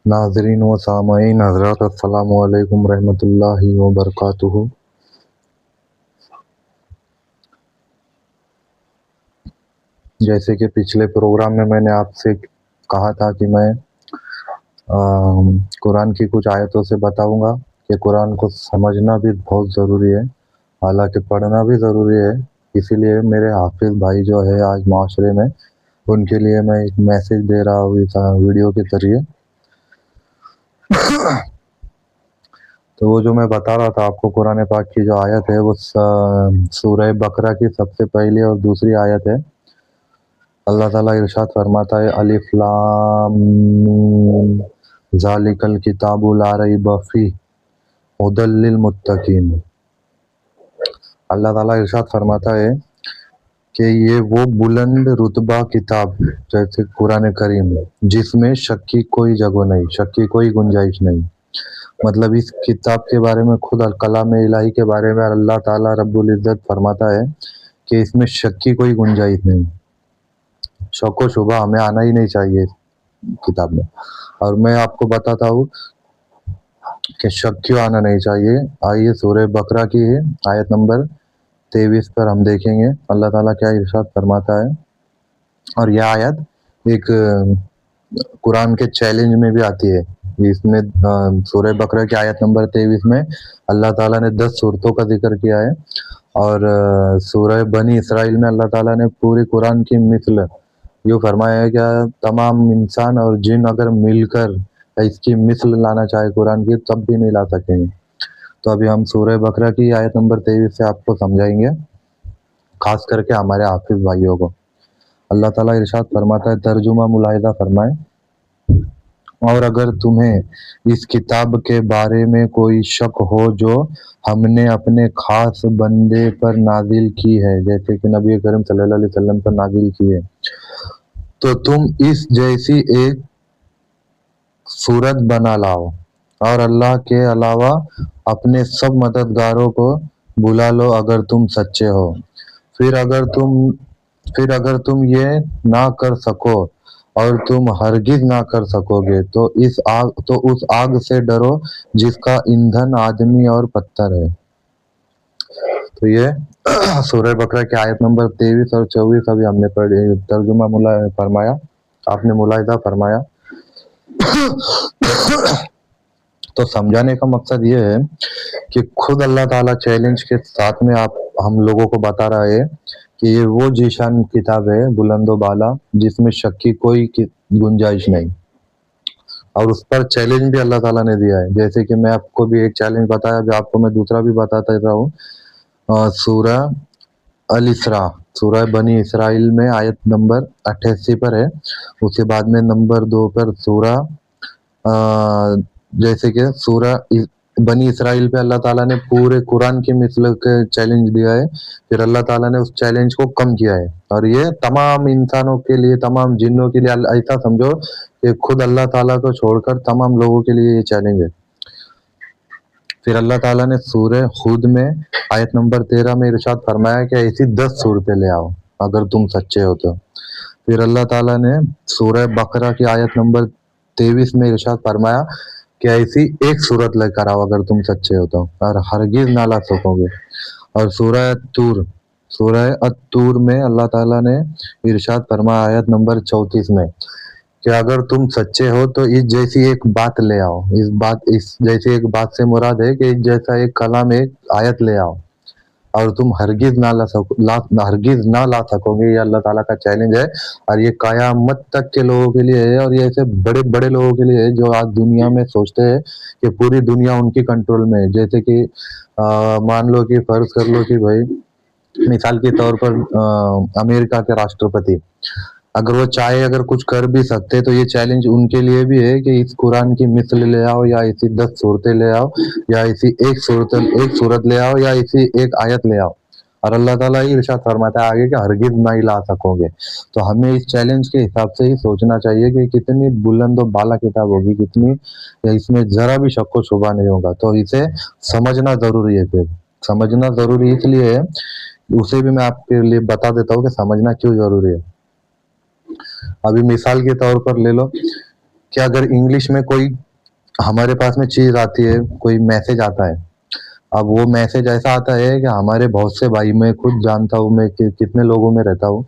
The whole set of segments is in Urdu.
ناظرین و سامعین حضرات السلام علیکم رحمۃ اللہ وبرکاتہ۔ جیسے کہ پچھلے پروگرام میں نے آپ سے کہا تھا کہ میں قرآن کی کچھ آیتوں سے بتاؤں گا کہ قرآن کو سمجھنا بھی بہت ضروری ہے، حالانکہ پڑھنا بھی ضروری ہے۔ اسی لیے میرے حافظ بھائی جو ہے آج معاشرے میں، ان کے لیے میں ایک میسیج دے رہا ہوں اس ویڈیو کے ذریعے۔ تو وہ جو میں بتا رہا تھا آپ کو، قرآن پاک کی جو آیت ہے وہ سورہ بقرہ کی سب سے پہلی اور دوسری آیت ہے۔ اللہ تعالیٰ ارشاد فرماتا ہے الف لام میم ذالک الکتاب لا ریب فیہ ھدی للمتقین۔ اللہ تعالیٰ ارشاد فرماتا ہے کہ یہ وہ بلند رتبہ کتاب جیسے قرآن کریم جس میں شک کی کوئی جگہ نہیں، شک کی کوئی گنجائش نہیں۔ مطلب اس کتاب کے بارے میں، خود کلام الہی کے بارے میں اللہ تعالیٰ رب العزت فرماتا ہے کہ اس میں شک کی کوئی گنجائش نہیں، شک و شبہ ہمیں آنا ہی نہیں چاہیے اس کتاب میں۔ اور میں آپ کو بتاتا ہوں کہ شک کیوں آنا نہیں چاہیے۔ آئیے سورہ بقرہ کی آیت نمبر 23 پر ہم دیکھیں گے اللہ تعالیٰ کیا ارشاد فرماتا ہے۔ اور یہ آیت ایک قرآن کے چیلنج میں بھی آتی ہے۔ اس میں سورہ بقرہ کی آیت نمبر 23 میں اللہ تعالیٰ نے 10 صورتوں کا ذکر کیا ہے، اور سورہ بنی اسرائیل میں اللہ تعالیٰ نے پوری قرآن کی مثل یوں فرمایا ہے کہ تمام انسان اور جن اگر مل کر اس کی مثل لانا چاہے قرآن کی تب بھی نہیں لا سکیں گے۔ تو ابھی ہم سورہ بقرہ کی آیت نمبر 23 سے آپ کو سمجھائیں گے، خاص کر کے ہمارے حافظ بھائیوں کو۔ اللہ تعالیٰ ارشاد فرماتا ہے، ترجمہ ملاحظہ فرمائیں، اور اگر تمہیں اس کتاب کے بارے میں کوئی شک ہو جو ہم نے اپنے خاص بندے پر نازل کی ہے، جیسے کہ نبی کریم صلی اللہ علیہ وسلم پر نازل کی ہے، تو تم اس جیسی ایک صورت بنا لاؤ اور اللہ کے علاوہ اپنے سب مددگاروں کو بلا لو اگر تم سچے ہو۔ پھر اگر تم یہ نہ کر سکو اور تم ہرگز نہ کر سکو گے تو اس آگ سے ڈرو جس کا ایندھن آدمی اور پتھر ہے۔ تو یہ سورہ بقرہ کی آیت نمبر 23 اور 24 ابھی ہم نے پڑھی، ترجمہ فرمایا، آپ نے ملاحظہ فرمایا۔ تو سمجھانے کا مقصد یہ ہے کہ خود اللہ تعالیٰ چیلنج کے ساتھ میں ہم لوگوں کو بتا رہا ہے کہ یہ وہ ذیشان کتاب ہے بلند و بالا جس میں شک کی کوئی گنجائش نہیں، اور اس پر چیلنج بھی اللہ تعالیٰ نے دیا ہے۔ جیسے کہ میں آپ کو بھی ایک چیلنج بتایا، ابھی آپ کو میں دوسرا بھی بتاتا رہتا ہوں۔ سورہ الاسراء، سورہ بنی اسرائیل میں آیت نمبر 88 پر ہے، اس کے بعد میں نمبر 2 پر سورہ جیسے کہ سورہ بنی اسرائیل پہ اللہ تعالیٰ نے پورے قرآن کی مثل کے چیلنج دیا ہے، پھر اللہ تعالیٰ نے اس چیلنج کو کم کیا ہے، اور یہ تمام انسانوں کے لیے، تمام جنوں کے لیے، ایسا سمجھو کہ خود اللہ تعالیٰ کو چھوڑ کر تمام لوگوں کے لیے یہ چیلنج ہے۔ پھر اللہ تعالیٰ نے سورہ ہود میں آیت نمبر 13 میں ارشاد فرمایا کہ ایسی 10 صورتیں لے آؤ اگر تم سچے ہو تو۔ پھر اللہ تعالیٰ نے سورہ بقرہ کی آیت نمبر 23 میں ارشاد فرمایا کہ ایسی ایک صورت لے کر آؤ اگر تم سچے ہو تو، اور ہرگز نہ لا سکو گے۔ اور سورہ الطور میں اللہ تعالیٰ نے ارشاد فرمایا آیت نمبر 34 میں کہ اگر تم سچے ہو تو اس جیسی ایک بات لے آؤ۔ اس جیسی ایک بات سے مراد ہے کہ اس جیسا ایک کلام، ایک آیت لے آؤ، اور تم ہرگز نہ لا سکو گے۔ یہ اللہ تعالیٰ کا چیلنج ہے، اور یہ قیامت تک کے لوگوں کے لیے ہے، اور یہ ایسے بڑے بڑے لوگوں کے لیے ہے جو آج دنیا میں سوچتے ہیں کہ پوری دنیا ان کی کنٹرول میں ہے۔ جیسے کہ مان لو کہ فرض کر لو کہ بھائی مثال کے طور پر امریکہ کے راشٹرپتی اگر وہ چاہے اگر کچھ کر بھی سکتے، تو یہ چیلنج ان کے لیے بھی ہے کہ اس قرآن کی مثل لے آؤ، یا ایسی 10 صورتیں لے آؤ، یا ایسی ایک صورت لے آؤ، یا ایسی ایک آیت لے آؤ، اور اللہ تعالیٰ ہی ارشاد فرماتا ہے آگے کہ ہرگز نہ ہی لا سکو گے۔ تو ہمیں اس چیلنج کے حساب سے ہی سوچنا چاہیے کہ کتنی بلند و بالا کتاب ہوگی، کتنی اس میں ذرا بھی شک و شبہ نہیں ہوگا۔ تو اسے سمجھنا ضروری ہے۔ پھر سمجھنا ضروری اس لیے ہے، اسے بھی میں آپ کے لیے بتا دیتا ہوں کہ سمجھنا کیوں ضروری ہے۔ ابھی مثال کے طور پر لے لو کہ اگر انگلش میں کوئی ہمارے پاس میں چیز آتی ہے، کوئی میسج آتا ہے، اب وہ میسج ایسا آتا ہے کہ ہمارے بہت سے بھائی، میں خود جانتا ہوں، میں کتنے لوگوں میں رہتا ہوں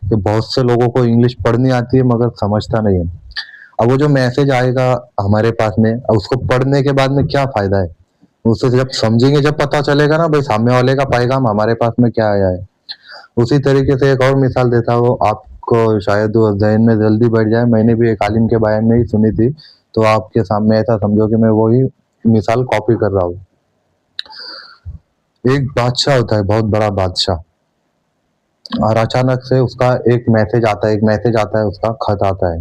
کہ بہت سے لوگوں کو انگلش پڑھنی آتی ہے مگر سمجھتا نہیں ہے۔ اب وہ جو میسج آئے گا ہمارے پاس میں، اس کو پڑھنے کے بعد میں کیا فائدہ ہے؟ اسے جب سمجھیں گے، جب پتہ چلے گا نا بھائی سامنے والے کا پیغام ہمارے پاس میں کیا آیا ہے۔ اسی طریقے سے ایک اور مثال دیتا ہوں، آپ کو شاید وہ ذہن میں جلدی بیٹھ جائے، میں نے بھی ایک عالم کے بیان میں ہی سنی تھی، تو آپ کے سامنے ایسا سمجھو کہ میں وہی مثال کاپی کر رہا ہوں۔ ایک بادشاہ ہوتا ہے، بہت بڑا بادشاہ، اور اچانک سے اس کا ایک میسج آتا ہے، اس کا خط آتا ہے،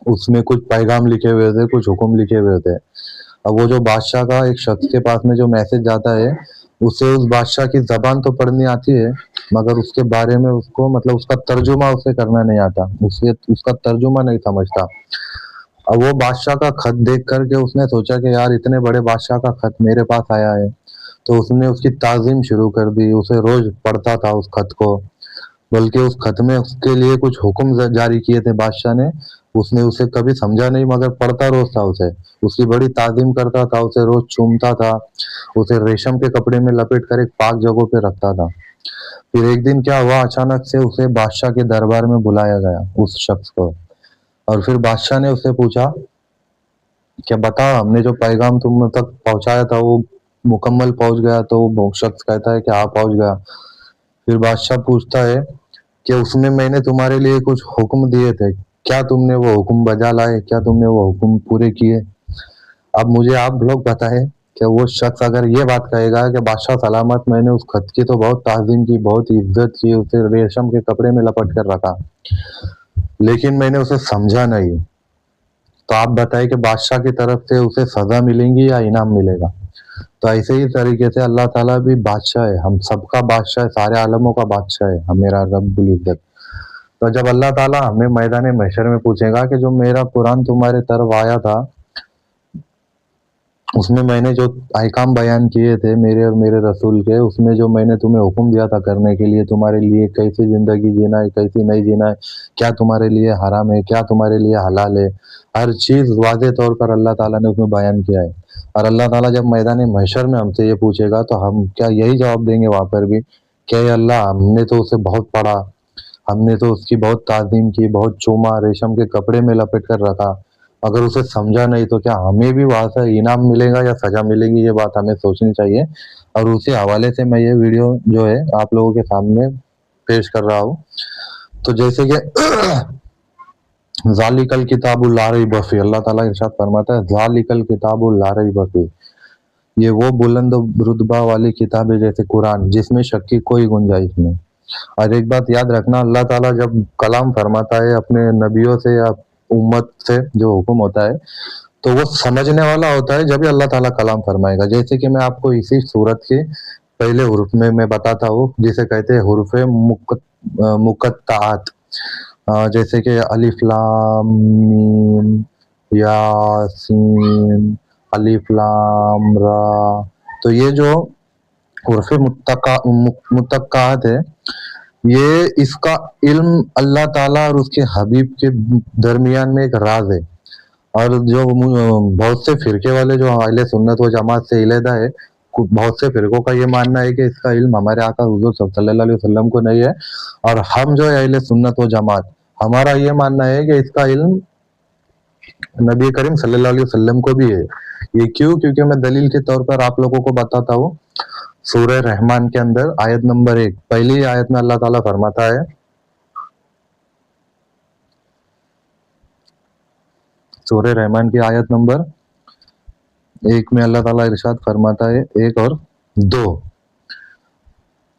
اس میں کچھ پیغام لکھے ہوئے ہوتے، کچھ حکم لکھے ہوئے ہوتے۔ اب وہ جو بادشاہ کا ایک شخص کے پاس میں جو میسج جاتا ہے، اسے اس بادشاہ کی زبان تو پڑھنی آتی ہے مگر اس کے بارے میں اس کو مطلب اس کا ترجمہ اسے کرنا نہیں آتا، اس کا ترجمہ نہیں سمجھتا۔ اب وہ بادشاہ کا خط دیکھ کر کے اس نے سوچا کہ یار اتنے بڑے بادشاہ کا خط میرے پاس آیا ہے، تو اس نے اس کی تعظیم شروع کر دی، اسے روز پڑھتا تھا اس خط کو، بلکہ اس خط میں اس کے لیے کچھ حکم جاری کیے تھے بادشاہ نے، اس نے اسے کبھی سمجھا نہیں مگر پڑھتا روز تھا، اسے اس کی بڑی تعظیم کرتا تھا، اسے روز چومتا تھا، اسے ریشم کے کپڑے میں لپیٹ کر ایک پاک جگہ پہ رکھتا تھا۔ پھر ایک دن کیا ہوا، اچانک سے اسے بادشاہ کے دربار میں بلایا گیا، اس شخص کو، اور پھر بادشاہ نے اسے پوچھا کہ بتا، ہم نے جو پیغام تم تک پہنچایا تھا وہ مکمل پہنچ گیا؟ تو وہ شخص کہتا ہے کہ ہاں پہنچ گیا۔ پھر بادشاہ پوچھتا ہے کہ اس میں نے تمہارے لیے کچھ حکم دیے تھے، کیا تم نے وہ حکم بجا لائے؟ کیا تم نے وہ حکم پورے کیے؟ اب مجھے آپ لوگ بتائیں کہ وہ شخص اگر یہ بات کہے گا کہ بادشاہ سلامت، میں نے اس خط کی تو بہت تعظیم کی، بہت عزت کی، اسے ریشم کے کپڑے میں لپٹ کر رکھا، لیکن میں نے اسے سمجھا نہیں، تو آپ بتائیں کہ بادشاہ کی طرف سے اسے سزا ملے گی یا انعام ملے گا؟ تو ایسے ہی طریقے سے اللہ تعالیٰ بھی بادشاہ ہے، ہم سب کا بادشاہ ہے، سارے عالموں کا بادشاہ ہے، ہم میرا رب العزت۔ تو جب اللہ تعالیٰ ہمیں میدان محشر میں پوچھے گا کہ جو میرا قرآن تمہارے طرف آیا تھا، اس میں نے جو احکام بیان کیے تھے میرے اور میرے رسول کے، اس میں جو میں نے تمہیں حکم دیا تھا کرنے کے لیے، تمہارے لیے کیسی زندگی جینا ہے، کیسی نہیں جینا ہے، کیا تمہارے لیے حرام ہے، کیا تمہارے لیے حلال ہے، ہر چیز واضح طور پر اللہ تعالیٰ نے اس میں بیان کیا ہے۔ اور اللہ تعالیٰ جب میدان محشر میں ہم سے یہ پوچھے گا تو ہم کیا یہی جواب دیں گے وہاں پر بھی کہ اے اللہ، ہم نے تو اسے بہت پڑھا، ہم نے تو اس کی بہت تعظیم کی، بہت چوما، ریشم کے کپڑے میں لپٹ کر رکھا، اگر اسے سمجھا نہیں تو کیا ہمیں بھی وہاں سے انعام ملے گا یا سزا ملے گی؟ یہ بات ہمیں سوچنی چاہیے۔ اور اسی حوالے سے میں یہ ویڈیو جو ہے آپ لوگوں کے سامنے پیش کر رہا ہوں۔ تو جیسے کہ ذالک الکتاب لا ریب فیہ، اللہ تعالیٰ ارشاد فرماتا ہے ذالک الکتاب لا ریب فیہ، یہ وہ بلند رتبہ والی کتاب ہے جیسے قرآن، جس میں شک کی کوئی گنجائش نہیں۔ اور ایک بات یاد رکھنا، اللہ تعالیٰ جب کلام فرماتا ہے اپنے نبیوں سے یا امت سے جو حکم ہوتا ہے تو وہ سمجھنے والا ہوتا ہے، جب ہی اللہ تعالیٰ کلام فرمائے گا۔ جیسے کہ میں آپ کو اسی صورت کے پہلے حروف میں بتاتا ہوں، جسے کہتے ہیں حروف مقطعات، جیسے کہ الف لام میم، یاسین، الف لام را۔ تو یہ جو حروف مقطعات ہے، یہ اس کا علم اللہ تعالیٰ اور اس کے حبیب کے درمیان میں ایک راز ہے۔ اور جو بہت سے فرقے والے جو اہل سنت و جماعت سے علیحدہ ہے، بہت سے فرقوں کا یہ ماننا ہے کہ اس کا علم ہمارے آقا حضور صلی اللہ علیہ وسلم کو نہیں ہے، اور ہم جو ہے اہل سنت و جماعت، ہمارا یہ ماننا ہے کہ اس کا علم نبی کریم صلی اللہ علیہ وسلم کو بھی ہے۔ یہ کیوں؟ کیونکہ میں دلیل کے طور پر آپ لوگوں کو بتاتا ہوں۔ سورہ رحمان کے اندر آیت نمبر 1، پہلی آیت میں اللہ تعالیٰ فرماتا ہے، سورہ رحمان کی آیت نمبر 1 میں اللہ تعالیٰ ارشاد فرماتا ہے، 1 اور 2،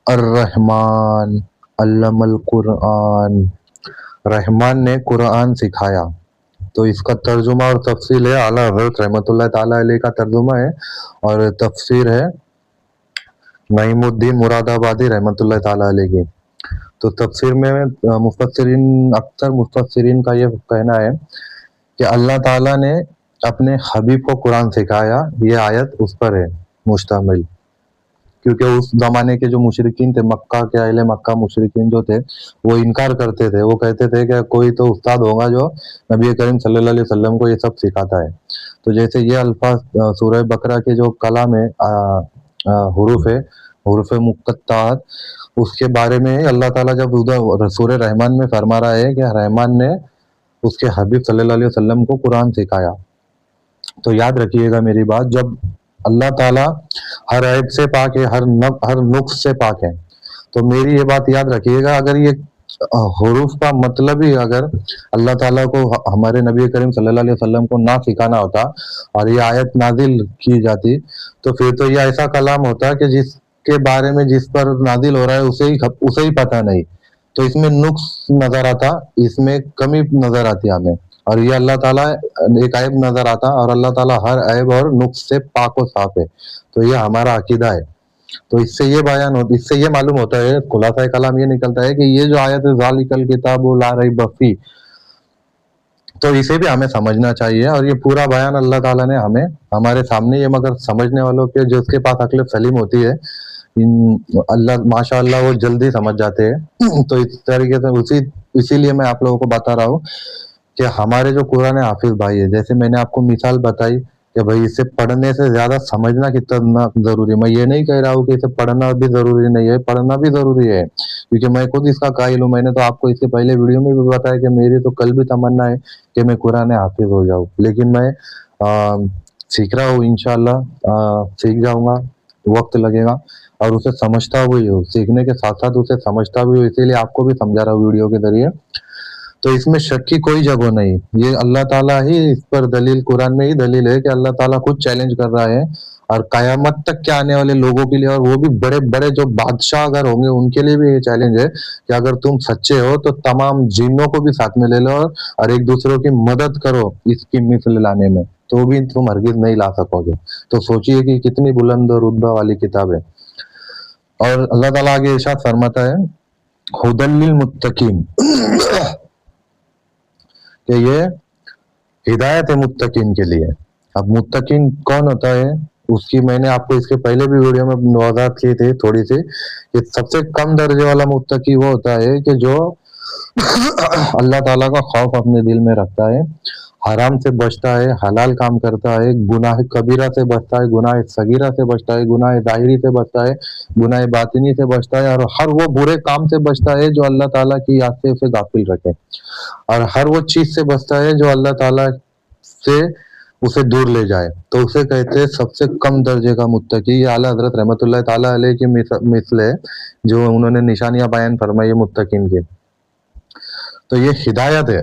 الرحمن علم القرآن، رحمان نے قرآن سکھایا۔ تو اس کا ترجمہ اور تفصیل ہے، اعلیٰ حضرت رحمۃ اللہ تعالیٰ علیہ کا ترجمہ ہے، اور تفسیر ہے نعیم الدین مراد آبادی رحمۃ اللہ تعالیٰ علیہ کی۔ تو تفسیر میں اکثر مفسرین کا یہ کہنا ہے کہ اللہ تعالیٰ نے اپنے حبیب کو قرآن سکھایا، یہ آیت اس پر ہے مشتمل، کیونکہ اس زمانے کے جو مشرکین تھے، مکہ کے اہل مکہ مشرکین جو تھے، وہ انکار کرتے تھے. وہ کہتے تھے کہ کوئی تو استاد ہوگا جو نبی کریم صلی اللہ علیہ وسلم کو یہ سب سکھاتا ہے. تو جیسے یہ الفاظ سورہ بقرہ کے جو کلام ہے، حروف مقطعات، اس کے بارے میں اللہ تعالیٰ جب سورہ رحمان میں فرما رہا ہے کہ رحمان نے اس کے حبیب صلی اللہ علیہ وسلم کو قرآن سکھایا. تو یاد رکھیے گا میری بات، جب اللہ تعالیٰ ہر عیب سے پاک ہے، ہر نقص سے پاک ہے، تو میری یہ بات یاد رکھیے گا، اگر یہ حروف کا مطلب ہی اگر اللہ تعالیٰ کو ہمارے نبی کریم صلی اللہ علیہ وسلم کو نہ سکھانا ہوتا اور یہ آیت نازل کی جاتی، تو پھر تو یہ ایسا کلام ہوتا کہ جس کے بارے میں جس پر نازل ہو رہا ہے اسے ہی پتہ نہیں. تو اس میں نقص نظر آتا، اس میں کمی نظر آتی ہمیں، اور یہ اللہ تعالیٰ ایک عیب نظر آتا، اور اللہ تعالیٰ ہر عیب اور نقص سے پاک و صاف ہے. تو یہ ہمارا عقیدہ ہے. تو اس سے یہ معلوم ہوتا ہے، خلاصہ کلام یہ نکلتا ہے کہ یہ جو آیت ذالک الکتاب لا ریب فیہ، تو اسے بھی ہمیں سمجھنا چاہیے. اور یہ پورا بیان اللہ تعالیٰ نے ہمارے سامنے، یہ مگر سمجھنے والوں کے جس کے پاس عقل سلیم ہوتی ہے، اللہ ماشاء اللہ وہ جلدی سمجھ جاتے ہیں. تو اس طریقے سے اسی لیے میں آپ لوگوں کو بتا رہا ہوں کہ ہمارے جو قرآن حافظ بھائی ہے، جیسے میں نے آپ کو مثال بتائی کہ بھائی اسے پڑھنے سے زیادہ سمجھنا کتنا ضروری ہے. میں یہ نہیں کہہ رہا ہوں کہ اسے پڑھنا بھی ضروری نہیں ہے، پڑھنا بھی ضروری ہے، کیونکہ میں خود اس کا قائل ہوں. میں نے تو آپ کو اس سے پہلے ویڈیو میں بھی بتایا کہ میری تو کل بھی تمنا ہے کہ میں قرآن حافظ ہو جاؤں، لیکن میں سیکھ رہا ہوں. انشاءاللہ سیکھ جاؤں گا، وقت لگے گا، اور اسے سمجھتا ہوئی ہوں، سیکھنے کے ساتھ ساتھ اسے سمجھتا بھی ہوں. اسی لیے آپ کو بھی سمجھا رہا ہوں ویڈیو کے ذریعے. تو اس میں شک کی کوئی جگہ نہیں. یہ اللہ تعالیٰ ہی اس پر دلیل، قرآن میں ہی دلیل ہے کہ اللہ تعالیٰ خود چیلنج کر رہا ہے، اور قیامت تک کے آنے والے لوگوں کے لیے، اور وہ بھی بڑے بڑے جو بادشاہ اگر ہوں گے ان کے لیے بھی یہ چیلنج ہے کہ اگر تم سچے ہو تو تمام جنوں کو بھی ساتھ میں لے لو اور ایک دوسروں کی مدد کرو اس کی مثل لانے میں، تو بھی تم ہرگز نہیں لا سکو گے. تو سوچئے کہ کتنی بلند و رتبہ والی کتاب ہے. اور اللہ تعالیٰ آگے ارشاد فرماتا ہے ھدی للمتقین، کہ یہ ہدایت ہے متقین کے لیے. اب متقین کون ہوتا ہے، اس کی میں نے آپ کو اس کے پہلے بھی ویڈیو میں وضاحت کی تھی تھوڑی سی، کہ سب سے کم درجے والا متقی وہ ہوتا ہے کہ جو اللہ تعالیٰ کا خوف اپنے دل میں رکھتا ہے، حرام سے بچتا ہے، حلال کام کرتا ہے، گناہ کبیرہ سے بچتا ہے، گناہ صغیرہ سے بچتا ہے، گناہ ظاہری سے بچتا ہے، گناہ باطنی سے بچتا ہے، اور ہر وہ برے کام سے بچتا ہے جو اللہ تعالیٰ کی یاد سے اسے غافل رکھے، اور ہر وہ چیز سے بچتا ہے جو اللہ تعالیٰ سے اسے دور لے جائے. تو اسے کہتے ہیں سب سے کم درجے کا متقی. یہ اعلیٰ حضرت رحمۃ اللہ تعالیٰ علیہ کی مثل ہے جو انہوں نے نشانیاں بیان فرمائی متقین کی. تو یہ ہدایت ہے.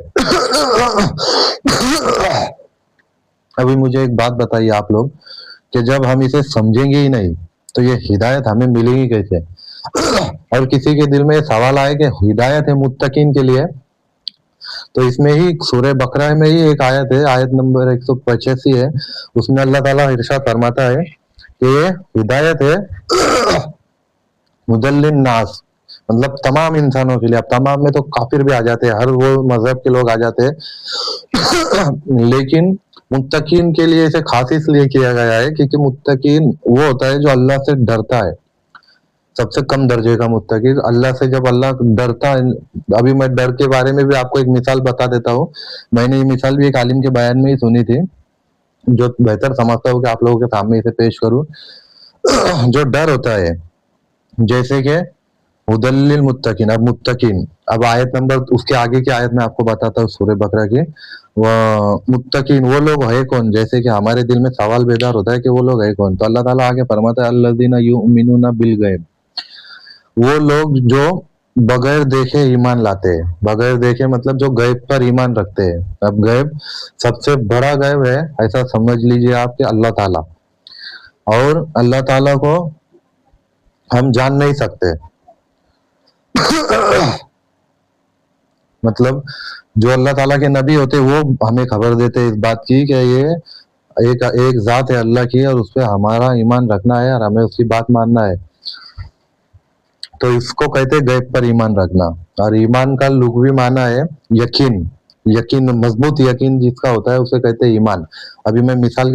ابھی مجھے ایک بات بتائیے آپ لوگ، کہ جب ہم اسے سمجھیں گے ہی نہیں تو یہ ہدایت ہمیں ملے گی کیسے؟ اور کسی کے دل میں یہ سوال آئے کہ ہدایت ہے متقین کے لیے، تو اس میں ہی سورہ بقرہ میں ہی ایک آیت ہے، آیت نمبر 185 ہے، اس میں اللہ تعالیٰ ارشاد فرماتا ہے کہ یہ ہدایت ہے ھدی للناس، مطلب تمام انسانوں کے لیے. اب تمام میں تو کافر بھی آ جاتے ہیں، ہر وہ مذہب کے لوگ آ جاتے ہیں، لیکن متقین کے لیے اسے خاص اس لیے کیا گیا ہے کیونکہ متقین وہ ہوتا ہے جو اللہ سے ڈرتا ہے. سب سے کم درجے کا متقی اللہ سے، جب اللہ ڈرتا ہے. ابھی میں ڈر کے بارے میں بھی آپ کو ایک مثال بتا دیتا ہوں. میں نے یہ مثال بھی ایک عالم کے بیان میں ہی سنی تھی، جو بہتر سمجھتا ہوں کہ آپ لوگوں کے سامنے اسے پیش کروں. جو ڈر ہوتا ہے، جیسے کہ ھدی للمتقین. اب متقین، اب آیت نمبر اس کے آگے کی آیت میں آپ کو بتاتا ہوں سورہ بقرہ کی. وہ متقین وہ لوگ ہے کون، جیسے کہ ہمارے دل میں سوال بیدار ہوتا ہے کہ وہ لوگ ہے کون. تو اللہ تعالیٰ آگے فرماتا ہے الذین یؤمنون بالغیب، وہ لوگ جو بغیر دیکھے ایمان لاتے ہیں. بغیر دیکھے مطلب جو غیب پر ایمان رکھتے ہیں. اب غیب سب سے بڑا غیب ہے، ایسا سمجھ لیجئے آپ کہ اللہ تعالیٰ، اور اللہ تعالیٰ کو ہم جان نہیں سکتے. مطلب جو اللہ تعالیٰ کے نبی ہوتے وہ ہمیں خبر دیتے اس بات کی کہ یہ ایک ذات ہے اللہ کی، اور اس پہ ہمارا ایمان رکھنا ہے اور ہمیں اس کی بات ماننا ہے. تو اس کو کہتے غیب پر ایمان رکھنا. اور ایمان کا لغوی معنی ہے یقین. یقین، مضبوط یقین جس کا ہوتا ہے اسے کہتے ہیں ایمان. ابھی میں مثال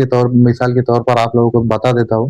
کے طور پر آپ لوگوں کو بتا دیتا ہوں.